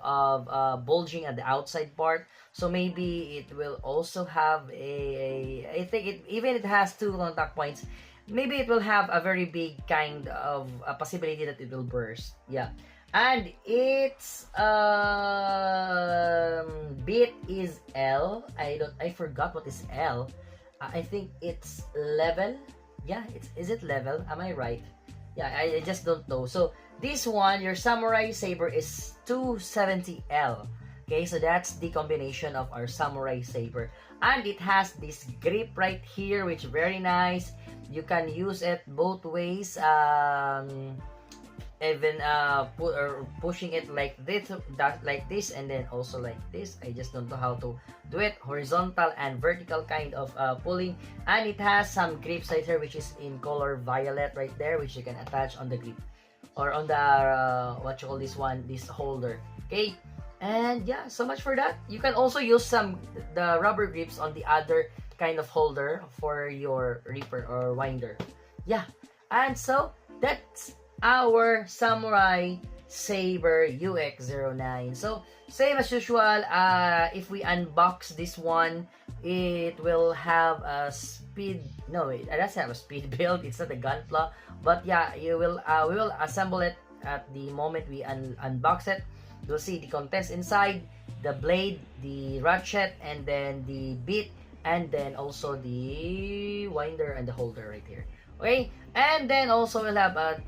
of bulging at the outside part. So maybe it will also have I think it has two contact points. Maybe it will have a very big kind of a possibility that it will burst. Yeah. And its bit is L. I forgot what is L. I think it's level. Yeah, is it level? Am I right? Yeah, I just don't know. So this one, your samurai saber is 270L. Okay, so that's the combination of our samurai saber. And it has this grip right here, which is very nice. You can use it both ways. Even pushing it like this, and then also like this. I just don't know how to do it. Horizontal and vertical kind of pulling. And it has some grips right here, which is in color violet right there, which you can attach on the grip or on the what you call this one, this holder. Okay, and yeah, so much for that. You can also use the rubber grips on the other kind of holder for your reaper or winder. Yeah, and so that's our Samurai Saber UX09. So, same as usual, if we unbox this one, it will have a speed, no, it doesn't have a speed build, it's not a gunpla, but yeah, we will assemble it at the moment we unbox it. You'll see the contents inside, the blade, the ratchet, and then the bit, and then also the winder and the holder right here. Okay, and then also we'll have a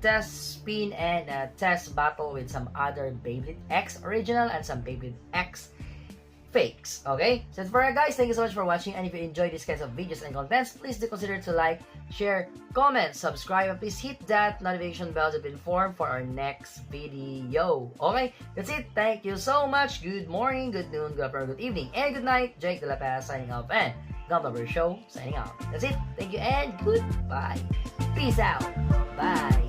test spin and a test battle with some other Beyblade X original and some Beyblade X fakes. Okay, so that's for it, guys. Thank you so much for watching, and if you enjoy these kinds of videos and contents, please do consider to like, share, comment, subscribe, and please hit that notification bell to be informed for our next video. Okay, that's it. Thank you so much. Good morning, good noon, good afternoon, good evening, and good night. Jake De La Paz signing off, and Gumblebird Show signing out. That's it. Thank you and goodbye. Peace out. Bye.